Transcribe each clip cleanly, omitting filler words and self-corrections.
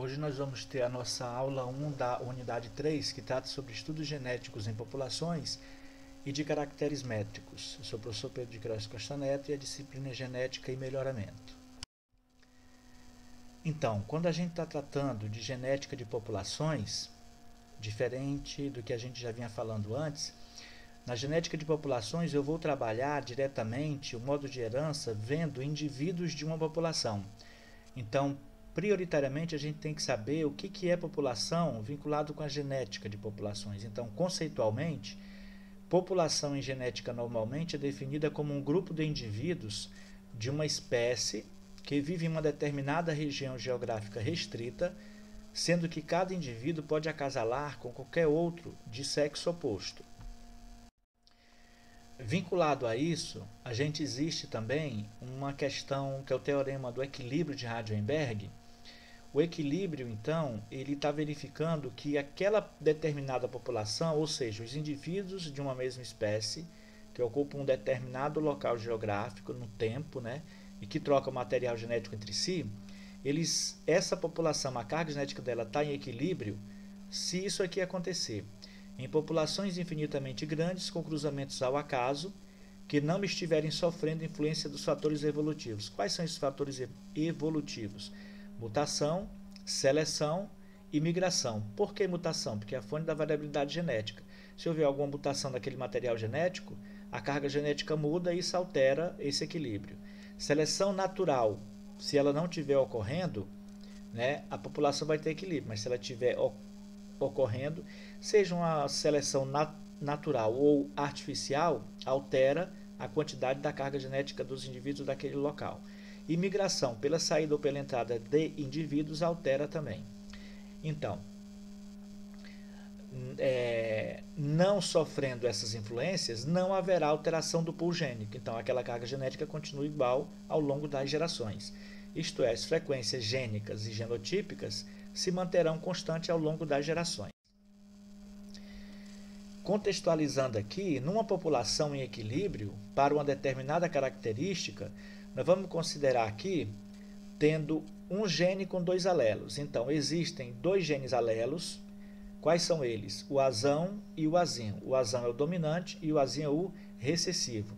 Hoje nós vamos ter a nossa aula 1 da unidade 3, que trata sobre estudos genéticos em populações e de caracteres métricos. Eu sou o professor Pedro de Queiroz Costa Neto e a disciplina é Genética e Melhoramento. Então, quando a gente está tratando de genética de populações, diferente do que a gente já vinha falando antes, na genética de populações eu vou trabalhar diretamente o modo de herança vendo indivíduos de uma população. Então, prioritariamente, a gente tem que saber o que é população vinculado com a genética de populações. Então, conceitualmente, população em genética normalmente é definida como um grupo de indivíduos de uma espécie que vive em uma determinada região geográfica restrita, sendo que cada indivíduo pode acasalar com qualquer outro de sexo oposto. Vinculado a isso, existe também uma questão que é o teorema do equilíbrio de Hardenberg. O equilíbrio, então, ele está verificando que aquela determinada população, ou seja, os indivíduos de uma mesma espécie, que ocupam um determinado local geográfico no tempo, né, e que trocam material genético entre si, essa população, a carga genética dela está em equilíbrio se isso aqui acontecer. Em populações infinitamente grandes, com cruzamentos ao acaso, que não estiverem sofrendo influência dos fatores evolutivos. Quais são esses fatores evolutivos? Mutação, seleção e migração. Por que mutação? Porque é a fonte da variabilidade genética. Se houver alguma mutação daquele material genético, a carga genética muda e isso altera esse equilíbrio. Seleção natural. Se ela não estiver ocorrendo, né, a população vai ter equilíbrio, mas se ela estiver ocorrendo, seja uma seleção natural ou artificial, altera a quantidade da carga genética dos indivíduos daquele local. E migração, pela saída ou pela entrada de indivíduos, altera também. Então, não sofrendo essas influências, não haverá alteração do pool gênico. Então, aquela carga genética continua igual ao longo das gerações. Isto é, as frequências gênicas e genotípicas se manterão constantes ao longo das gerações. Contextualizando aqui, numa população em equilíbrio, para uma determinada característica, nós vamos considerar aqui tendo um gene com dois alelos. Então, existem dois genes alelos. Quais são eles? O azão e o azinho. O azão é o dominante e o azinho é o recessivo.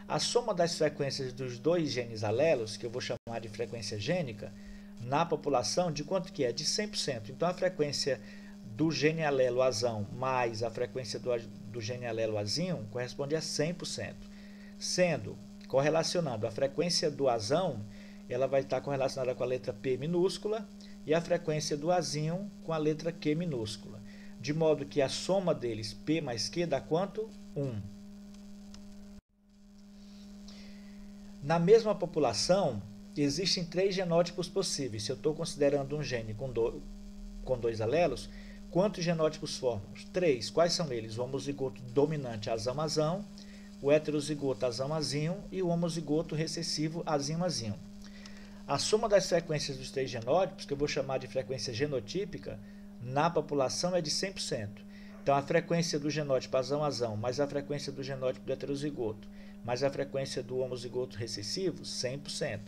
A soma das frequências dos dois genes alelos, que eu vou chamar de frequência gênica, na população, de quanto que é? De 100%. Então, a frequência do gene alelo azão mais a frequência do gene alelo azinho corresponde a 100%. Sendo, correlacionando a frequência do azão, ela vai estar correlacionada com a letra P minúscula e a frequência do azinho com a letra Q minúscula. De modo que a soma deles, P mais Q, dá quanto? 1. Na mesma população, existem 3 genótipos possíveis. Se eu estou considerando um gene com dois alelos, quantos genótipos formamos? 3. Quais são eles? O homozigoto dominante azão-azão, o heterozigoto azão-azinho e o homozigoto recessivo azinho-azinho. A soma das frequências dos 3 genótipos, que eu vou chamar de frequência genotípica, na população é de 100%. Então, a frequência do genótipo azão-azão mais a frequência do genótipo do heterozigoto mais a frequência do homozigoto recessivo, 100%.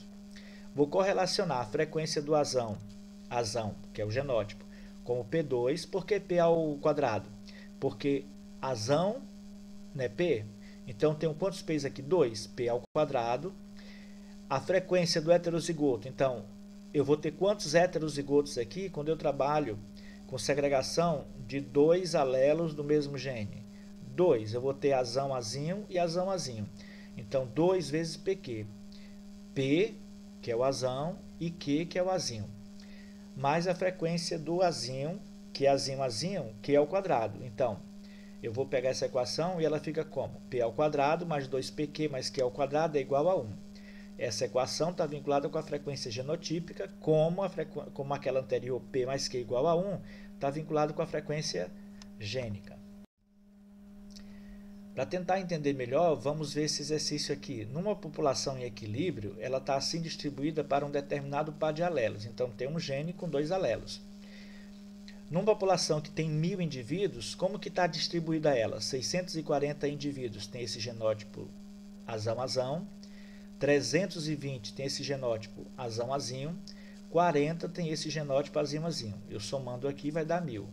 Vou correlacionar a frequência do azão, que é o genótipo, como P2, por que P ao quadrado? Porque azão, né, P, então tenho quantos P's aqui? 2, P ao quadrado. A frequência do heterozigoto, então, eu vou ter quantos heterozigotos aqui quando eu trabalho com segregação de 2 alelos do mesmo gene? 2, eu vou ter azão-azinho e azão-azinho. Então, 2 vezes PQ. P, que é o azão, e Q, que é o azinho. Mais a frequência do azinho, que é azinho-azinho, que é ao quadrado. Então, eu vou pegar essa equação e ela fica como? P ao quadrado mais 2PQ mais Q ao quadrado é igual a 1. Essa equação está vinculada com a frequência genotípica, como aquela anterior, P mais Q igual a 1, está vinculado com a frequência gênica. Para tentar entender melhor, vamos ver esse exercício aqui. Numa população em equilíbrio, ela está assim distribuída para um determinado par de alelos. Então, tem um gene com 2 alelos. Numa população que tem 1000 indivíduos, como que está distribuída ela? 640 indivíduos tem esse genótipo azão-azão, 320 tem esse genótipo azão-azinho, 40 tem esse genótipo azinho. Eu somando aqui vai dar 1000.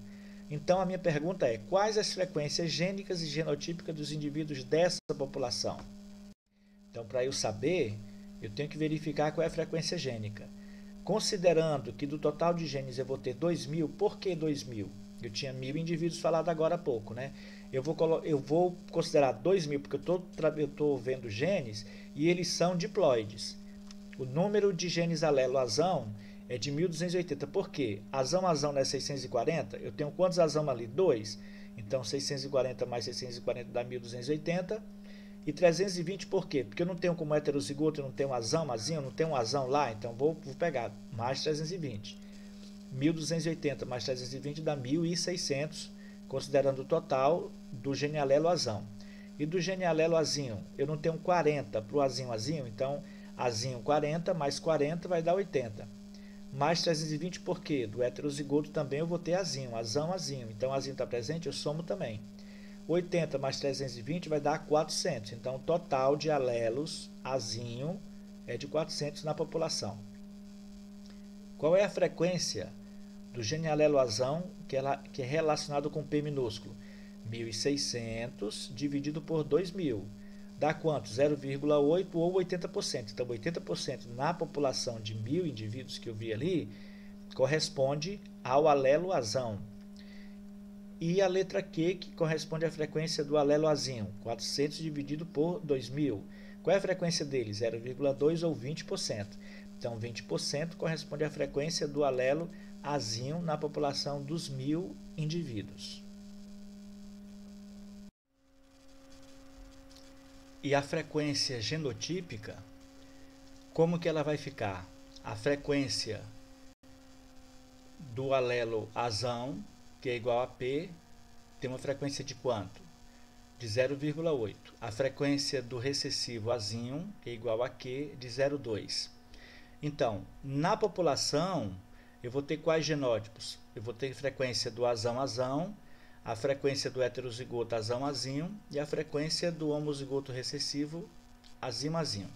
Então, a minha pergunta é, quais as frequências gênicas e genotípicas dos indivíduos dessa população? Então, para eu saber, eu tenho que verificar qual é a frequência gênica. Considerando que do total de genes eu vou ter 2000, por que 2000? Eu tinha 1000 indivíduos falado agora há pouco, né? Eu vou considerar 2000 porque eu estou vendo genes e eles são diploides. O número de genes alelo-azão é de 1280. Por quê? Azão não é 640? Eu tenho quantos azão ali? 2. Então, 640 mais 640 dá 1280. E 320 por quê? Porque eu não tenho como heterozigoto, eu não tenho azão, azinho, eu não tenho um azão lá, então vou pegar mais 320. 1280 mais 320 dá 1600, considerando o total do gene alelo azão. E do gene alelo azinho, eu não tenho 40 para o azinho, então azinho 40 mais 40 vai dar 80. Mais 320 por quê? Do heterozigoto também eu vou ter azinho, azinho. Então azinho está presente, eu somo também. 80 mais 320 vai dar 400. Então, o total de alelos azinho é de 400 na população. Qual é a frequência do gene alelo azão que é relacionado com P minúsculo? 1600 dividido por 2000. Dá quanto? 0,8 ou 80%. Então, 80% na população de 1000 indivíduos que eu vi ali corresponde ao alelo azão. E a letra Q, que corresponde à frequência do alelo azinho, 400 dividido por 2000. Qual é a frequência dele? 0,2 ou 20%. Então, 20% corresponde à frequência do alelo azinho na população dos 1000 indivíduos. E a frequência genotípica, como que ela vai ficar? A frequência do alelo azão, que é igual a P, tem uma frequência de quanto? De 0,8. A frequência do recessivo azinho é igual a Q de 0,2. Então, na população, eu vou ter quais genótipos? Eu vou ter frequência do azão, a frequência do heterozigoto azinho e a frequência do homozigoto recessivo azinho.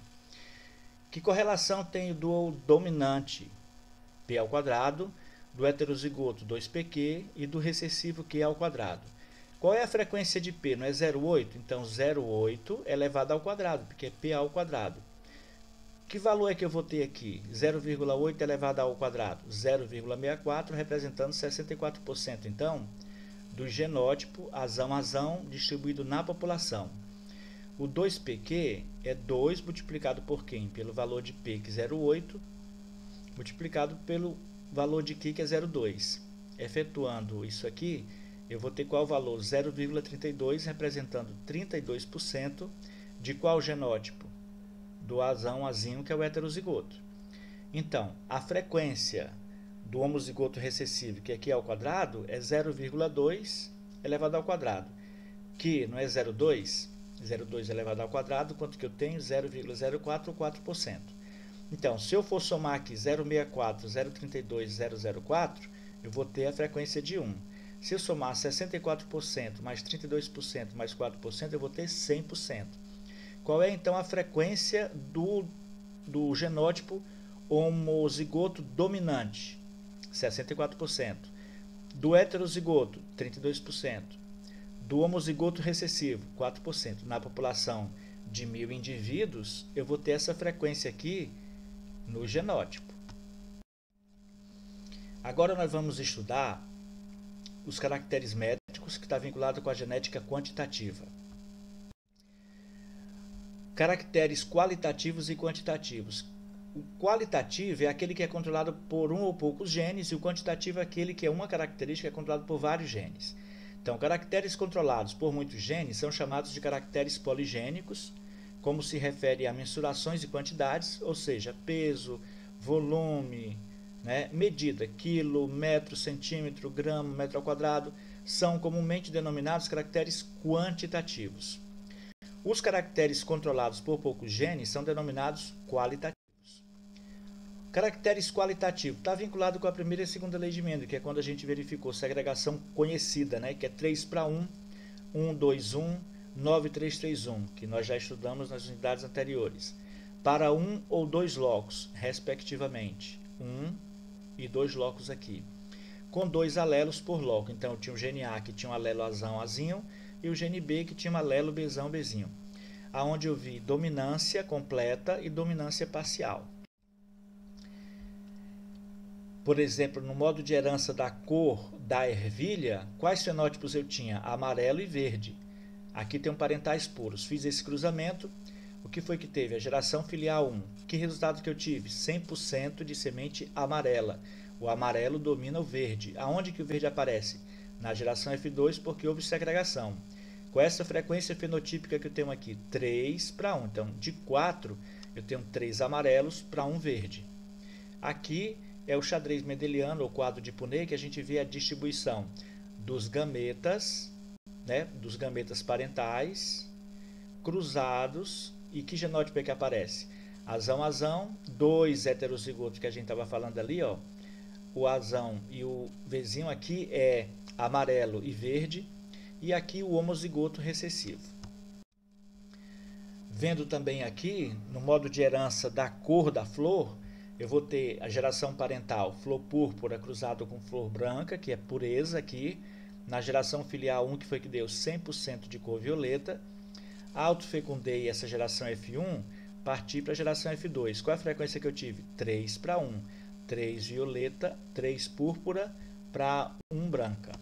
Que correlação tem do dominante P ao quadrado, do heterozigoto 2pq e do recessivo q ao quadrado? Qual é a frequência de P? Não é 0,8? Então, 0,8 elevado ao quadrado, porque é P ao quadrado. Que valor é que eu vou ter aqui? 0,8 elevado ao quadrado? 0,64, representando 64%, então, do genótipo azão distribuído na população. O 2pq é 2 multiplicado por quem? Pelo valor de P, que é 0,8, multiplicado pelo valor de Q, que é 0,2. Efetuando isso aqui, eu vou ter qual valor? 0,32, representando 32% de qual genótipo? Do azinho, que é o heterozigoto. Então, a frequência do homozigoto recessivo, que aqui é ao quadrado, é 0,2 elevado ao quadrado. Que não é 0,2? 0,2 elevado ao quadrado, quanto que eu tenho? 0,04 ou 4%. Então, se eu for somar aqui 0,64, 0,32, 0,04, eu vou ter a frequência de 1. Se eu somar 64% mais 32% mais 4%, eu vou ter 100%. Qual é, então, a frequência do genótipo homozigoto dominante? 64%. Do heterozigoto, 32%. Do homozigoto recessivo, 4%. Na população de 1000 indivíduos, eu vou ter essa frequência aqui no genótipo. Agora nós vamos estudar os caracteres métricos que está vinculado com a genética quantitativa. Caracteres qualitativos e quantitativos. O qualitativo é aquele que é controlado por um ou poucos genes, e o quantitativo é aquele que é uma característica que é controlado por vários genes. Então, caracteres controlados por muitos genes são chamados de caracteres poligênicos, como se refere a mensurações e quantidades, ou seja, peso, volume, medida, quilo, metro, centímetro, grama, metro ao quadrado, são comumente denominados caracteres quantitativos. Os caracteres controlados por poucos genes são denominados qualitativos. Caracteres qualitativos está vinculado com a primeira e segunda lei de Mendel, que é quando a gente verificou segregação conhecida, que é 3:1, 1:2:1, 9:3:3:1, que nós já estudamos nas unidades anteriores, para um ou dois locos, respectivamente, 1 e 2 locos aqui, com 2 alelos por loco. Então eu tinha o gene A que tinha um alelo Azão, Azinho, e o gene B que tinha um alelo Bzão, Bzinho, aonde eu vi dominância completa e dominância parcial. Por exemplo, no modo de herança da cor da ervilha, quais fenótipos eu tinha? Amarelo e verde. Aqui tem um parentais puros. Fiz esse cruzamento. O que foi que teve? A geração filial 1. Que resultado que eu tive? 100% de semente amarela. O amarelo domina o verde. Aonde que o verde aparece? Na geração F2, porque houve segregação. Com essa frequência fenotípica que eu tenho aqui, 3 para 1. Então, de 4, eu tenho 3 amarelos para 1 verde. Aqui é o xadrez mendeliano, ou quadro de Punnett, que a gente vê a distribuição dos gametas, né, dos gametas parentais, cruzados, e que genótipo é que aparece? Azão, Azão, 2 heterozigotos que a gente estava falando ali, ó. O Azão e o Vzinho aqui é amarelo e verde, e aqui o homozigoto recessivo. Vendo também aqui, no modo de herança da cor da flor, eu vou ter a geração parental flor púrpura cruzado com flor branca, que é pureza aqui. Na geração filial 1, que foi que deu 100% de cor violeta. Autofecundei essa geração F1, parti para a geração F2. Qual é a frequência que eu tive? 3 para 1. 3 violeta, 3 púrpura para 1 branca.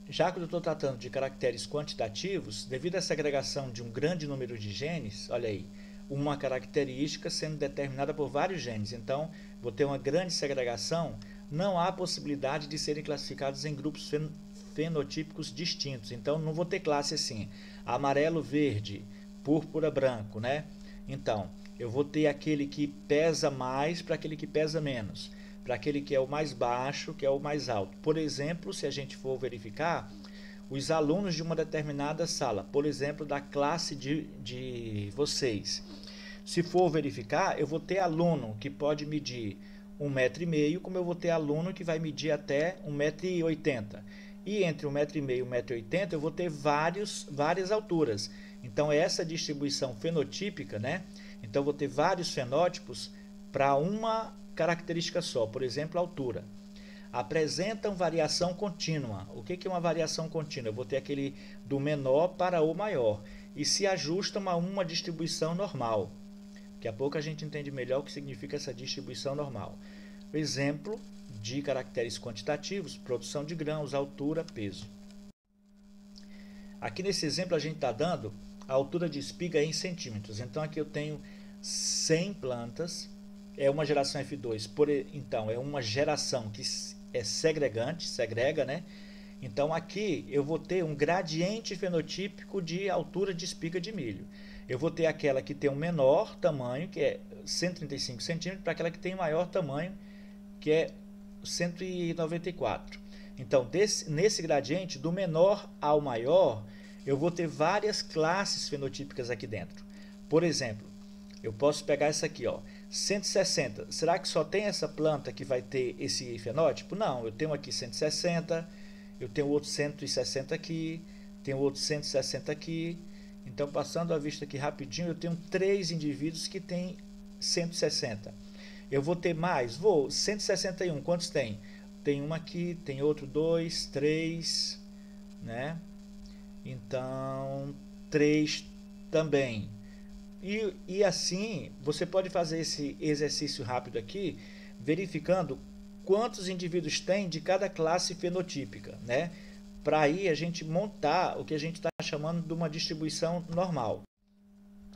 Já que eu estou tratando de caracteres quantitativos, devido à segregação de um grande número de genes, olha aí, uma característica sendo determinada por vários genes. Então, vou ter uma grande segregação, não há possibilidade de serem classificados em grupos fenotípicos distintos. Então, não vou ter classe assim, amarelo, verde, púrpura, branco, né? Então, eu vou ter aquele que pesa mais para aquele que pesa menos, para aquele que é o mais baixo, que é o mais alto. Por exemplo, se a gente for verificar, os alunos de uma determinada sala, por exemplo, da classe de vocês. Se for verificar, eu vou ter aluno que pode medir 1,5 m, como eu vou ter aluno que vai medir até 1,80 m. E entre 1,5 m e 1,80 m eu vou ter várias alturas. Então, essa distribuição fenotípica, né? Então, eu vou ter vários fenótipos para uma característica só, por exemplo, a altura. Apresentam variação contínua. O que é uma variação contínua? Eu vou ter aquele do menor para o maior e se ajustam a uma distribuição normal. Daqui a pouco a gente entende melhor o que significa essa distribuição normal. Exemplo de caracteres quantitativos: produção de grãos, altura, peso. Aqui nesse exemplo a gente está dando a altura de espiga em centímetros. Então aqui eu tenho 100 plantas, é uma geração F2, então é uma geração que é segregante, segrega, né? Então aqui eu vou ter um gradiente fenotípico de altura de espiga de milho. Eu vou ter aquela que tem um menor tamanho, que é 135 centímetros, para aquela que tem maior tamanho, que é 194. Então, nesse gradiente, do menor ao maior, eu vou ter várias classes fenotípicas aqui dentro. Por exemplo, eu posso pegar essa aqui, ó, 160. Será que só tem essa planta que vai ter esse fenótipo? Não, eu tenho aqui 160, eu tenho outro 160 aqui, tenho outro 160 aqui. Então, passando a vista aqui rapidinho, eu tenho 3 indivíduos que têm 160. Eu vou ter mais? Vou. 161, quantos tem? Tem uma aqui, tem outro 2, 3, né? Então, 3 também. E assim, você pode fazer esse exercício rápido aqui, verificando quantos indivíduos tem de cada classe fenotípica, né? Para aí a gente montar o que a gente está chamando de uma distribuição normal.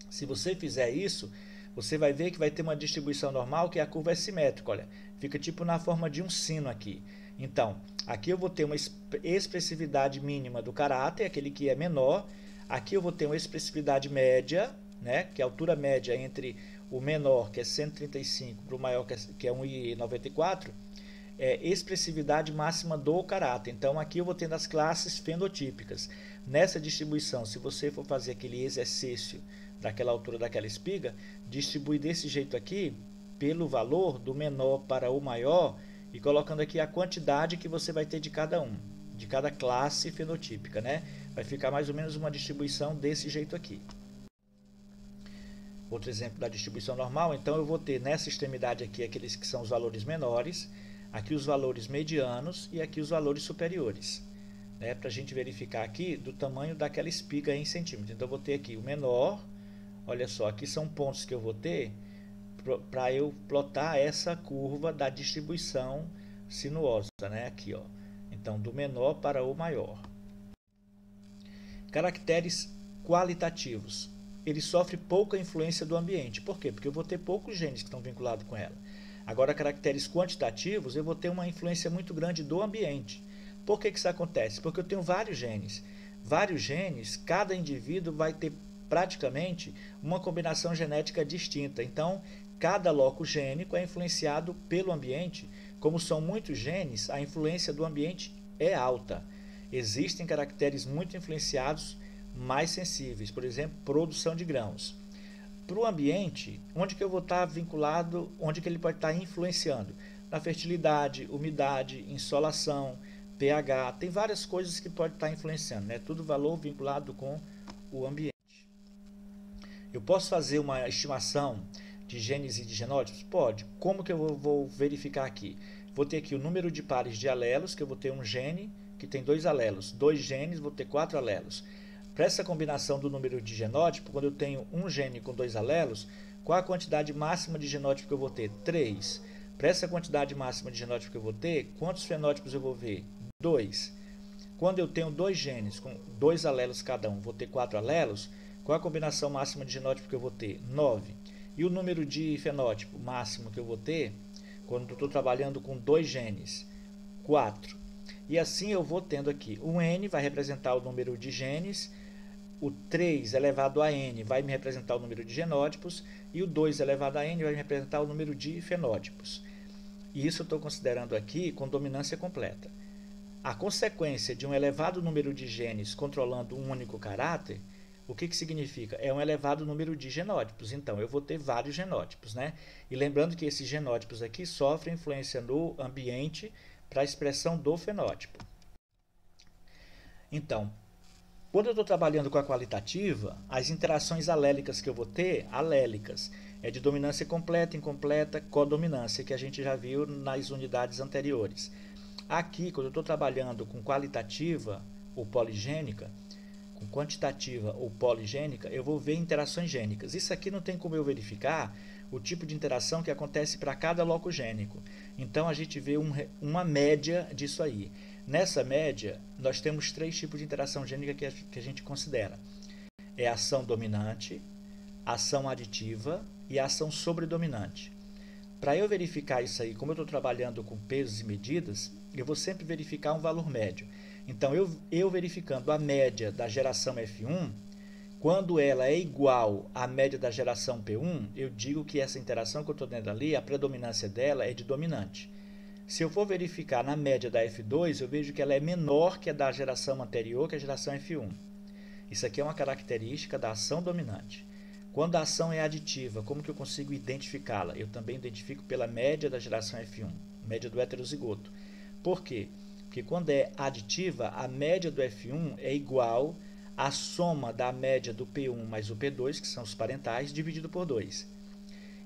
Se você fizer isso, você vai ver que vai ter uma distribuição normal, que a curva é simétrica, olha, fica tipo na forma de um sino aqui. Então, aqui eu vou ter uma expressividade mínima do caráter, aquele que é menor. Aqui eu vou ter uma expressividade média, né, que é a altura média entre o menor, que é 135, para o maior, que é 1,94, expressividade máxima do caráter. Então, aqui eu vou tendo as classes fenotípicas. Nessa distribuição, se você for fazer aquele exercício daquela altura daquela espiga, distribui desse jeito aqui, pelo valor do menor para o maior, e colocando aqui a quantidade que você vai ter de cada um, de cada classe fenotípica, né? Vai ficar mais ou menos uma distribuição desse jeito aqui. outro exemplo da distribuição normal, então eu vou ter nessa extremidade aqui aqueles que são os valores menores, aqui os valores medianos e aqui os valores superiores, né, para a gente verificar aqui do tamanho daquela espiga em centímetros. Então eu vou ter aqui o menor, olha só, aqui são pontos que eu vou ter para eu plotar essa curva da distribuição sinuosa, né, aqui, ó. Então do menor para o maior. Caracteres qualitativos. Ele sofre pouca influência do ambiente. Por quê? Porque eu vou ter poucos genes que estão vinculados com ela. Agora, caracteres quantitativos, eu vou ter uma influência muito grande do ambiente. Por que isso acontece? Porque eu tenho vários genes. Vários genes, cada indivíduo vai ter praticamente uma combinação genética distinta. Então, cada loco gênico é influenciado pelo ambiente. Como são muitos genes, a influência do ambiente é alta. Existem caracteres muito influenciados mais sensíveis, por exemplo, produção de grãos. Para o ambiente, onde que eu vou estar vinculado, onde que ele pode estar influenciando? Na fertilidade, umidade, insolação, pH, tem várias coisas que pode estar influenciando, né? Tudo valor vinculado com o ambiente. Eu posso fazer uma estimação de genes e de genótipos? Pode. Como que eu vou verificar aqui? Vou ter aqui o número de pares de alelos, que eu vou ter um gene que tem 2 alelos, 2 genes, vou ter 4 alelos. Para essa combinação do número de genótipo, quando eu tenho um gene com 2 alelos, qual a quantidade máxima de genótipo que eu vou ter? 3. Para essa quantidade máxima de genótipo que eu vou ter, quantos fenótipos eu vou ver? 2. Quando eu tenho 2 genes com 2 alelos cada um, vou ter 4 alelos, qual a combinação máxima de genótipo que eu vou ter? 9. E o número de fenótipo máximo que eu vou ter, quando eu estou trabalhando com 2 genes? 4. E assim eu vou tendo aqui, o N vai representar o número de genes, o 3 elevado a N vai me representar o número de genótipos, e o 2 elevado a N vai me representar o número de fenótipos. E isso eu estou considerando aqui com dominância completa. A consequência de um elevado número de genes controlando um único caráter, o que significa? É um elevado número de genótipos. Então, eu vou ter vários genótipos, né? E lembrando que esses genótipos aqui sofrem influência no ambiente para a expressão do fenótipo. Então, quando eu estou trabalhando com a qualitativa, as interações alélicas que eu vou ter, alélicas, é de dominância completa, incompleta, codominância, que a gente já viu nas unidades anteriores. Aqui, quando eu estou trabalhando com qualitativa ou poligênica, com quantitativa ou poligênica, eu vou ver interações gênicas. Isso aqui não tem como eu verificar o tipo de interação que acontece para cada loco gênico. Então, a gente vê uma média disso aí. Nessa média, nós temos 3 tipos de interação gênica que a gente considera. É a ação dominante, a ação aditiva e a ação sobredominante. Para eu verificar isso aí, como eu estou trabalhando com pesos e medidas, eu vou sempre verificar um valor médio. Então, eu verificando a média da geração F1, quando ela é igual à média da geração P1, eu digo que essa interação que eu estou dando ali, a predominância dela é de dominante. Se eu for verificar na média da F2, eu vejo que ela é menor que a da geração anterior, que é a geração F1. Isso aqui é uma característica da ação dominante. Quando a ação é aditiva, como que eu consigo identificá-la? Eu também identifico pela média da geração F1, média do heterozigoto. Por quê? Porque quando é aditiva, a média do F1 é igual à soma da média do P1 mais o P2, que são os parentais, dividido por 2.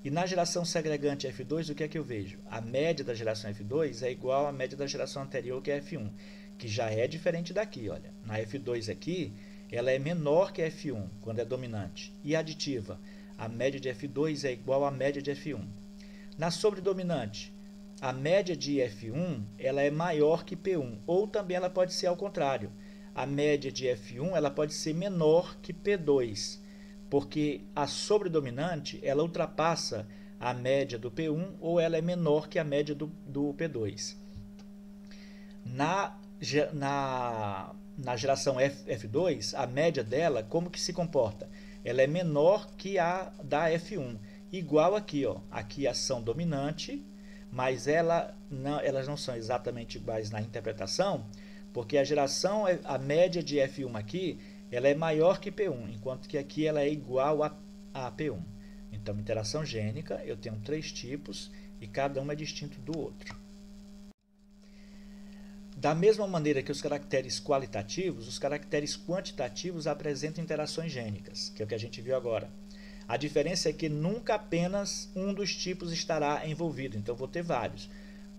E na geração segregante F2, o que é que eu vejo? A média da geração F2 é igual à média da geração anterior, que é F1, que já é diferente daqui. Olha. Na F2 aqui, ela é menor que F1, quando é dominante. E aditiva, a média de F2 é igual à média de F1. Na sobredominante, a média de F1 ela é maior que P1, ou também ela pode ser ao contrário. A média de F1 ela pode ser menor que P2, porque a sobredominante ela ultrapassa a média do P1 ou ela é menor que a média do P2. Na geração F2, a média dela, como que se comporta? Ela é menor que a da F1, igual aqui, ó. Aqui a ação dominante, mas elas não são exatamente iguais na interpretação, porque a média de F1 aqui, ela é maior que P1, enquanto que aqui ela é igual a P1. Então, interação gênica, eu tenho 3 tipos e cada um é distinto do outro. Da mesma maneira que os caracteres qualitativos, os caracteres quantitativos apresentam interações gênicas, que é o que a gente viu agora. A diferença é que nunca apenas um dos tipos estará envolvido, então vou ter vários.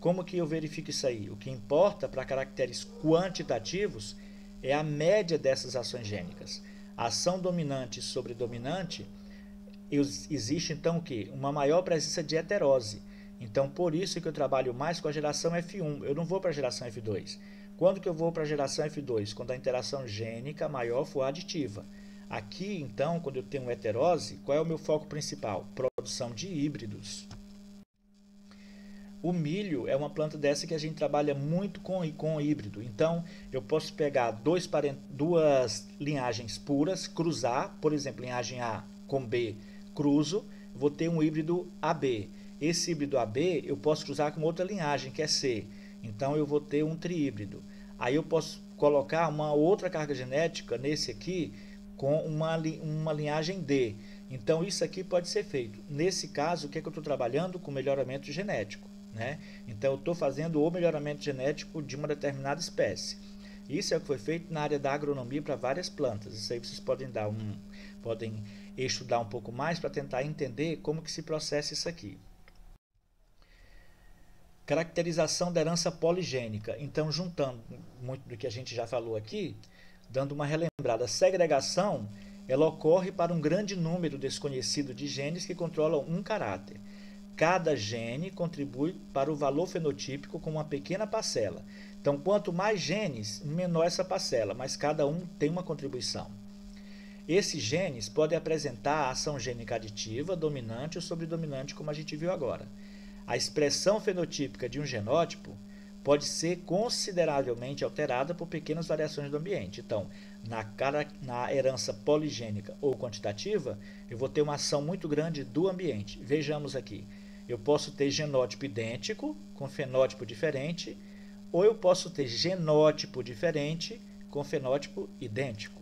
Como que eu verifico isso aí? O que importa para caracteres quantitativos é a média dessas ações gênicas. A ação dominante sobre dominante, existe então o quê? Uma maior presença de heterose. Então, por isso que eu trabalho mais com a geração F1, eu não vou para a geração F2. Quando que eu vou para a geração F2? Quando a interação gênica maior for aditiva. Aqui, então, quando eu tenho heterose, qual é o meu foco principal? Produção de híbridos. O milho é uma planta dessa que a gente trabalha muito com híbrido. Então, eu posso pegar duas linhagens puras, cruzar, por exemplo, linhagem A com B, cruzo, vou ter um híbrido AB. Esse híbrido AB eu posso cruzar com outra linhagem, que é C. Então, eu vou ter um triíbrido. Aí eu posso colocar uma outra carga genética nesse aqui com uma linhagem D. Então, isso aqui pode ser feito. Nesse caso, o que é que eu estou trabalhando? Com melhoramento genético. Né? Então, eu estou fazendo o melhoramento genético de uma determinada espécie. Isso é o que foi feito na área da agronomia para várias plantas. Isso aí vocês podem estudar um pouco mais para tentar entender como que se processa isso aqui. Caracterização da herança poligênica. Então, juntando muito do que a gente já falou aqui, dando uma relembrada, a segregação ela ocorre para um grande número desconhecido de genes que controlam um caráter. Cada gene contribui para o valor fenotípico com uma pequena parcela. Então, quanto mais genes, menor essa parcela, mas cada um tem uma contribuição. Esses genes podem apresentar a ação gênica aditiva, dominante ou sobredominante, como a gente viu agora. A expressão fenotípica de um genótipo pode ser consideravelmente alterada por pequenas variações do ambiente. Então, na herança poligênica ou quantitativa, eu vou ter uma ação muito grande do ambiente. Vejamos aqui. Eu posso ter genótipo idêntico com fenótipo diferente, ou eu posso ter genótipo diferente com fenótipo idêntico.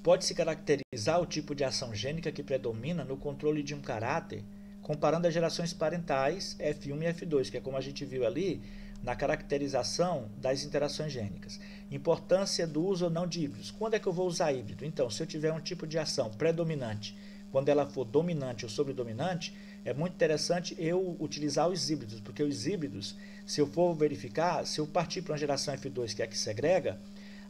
Pode-se caracterizar o tipo de ação gênica que predomina no controle de um caráter, comparando as gerações parentais F1 e F2, que é como a gente viu ali na caracterização das interações gênicas. Importância do uso ou não de híbridos. Quando é que eu vou usar híbrido? Então, se eu tiver um tipo de ação predominante, quando ela for dominante ou sobredominante, é muito interessante eu utilizar os híbridos, porque os híbridos, se eu for verificar, se eu partir para uma geração F2, que é a que segrega,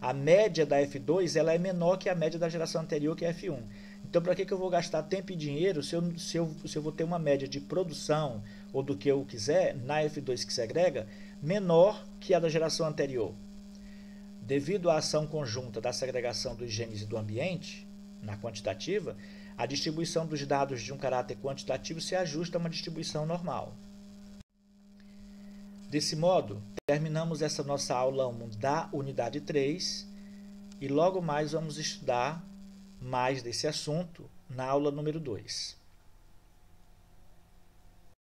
a média da F2 ela é menor que a média da geração anterior, que é a F1. Então, para que eu vou gastar tempo e dinheiro se eu vou ter uma média de produção ou do que eu quiser na F2 que segrega menor que a da geração anterior? Devido à ação conjunta da segregação dos genes e do ambiente, na quantitativa, a distribuição dos dados de um caráter quantitativo se ajusta a uma distribuição normal. Desse modo, terminamos essa nossa aula 1 da unidade 3 e logo mais vamos estudar mais desse assunto na aula número 2.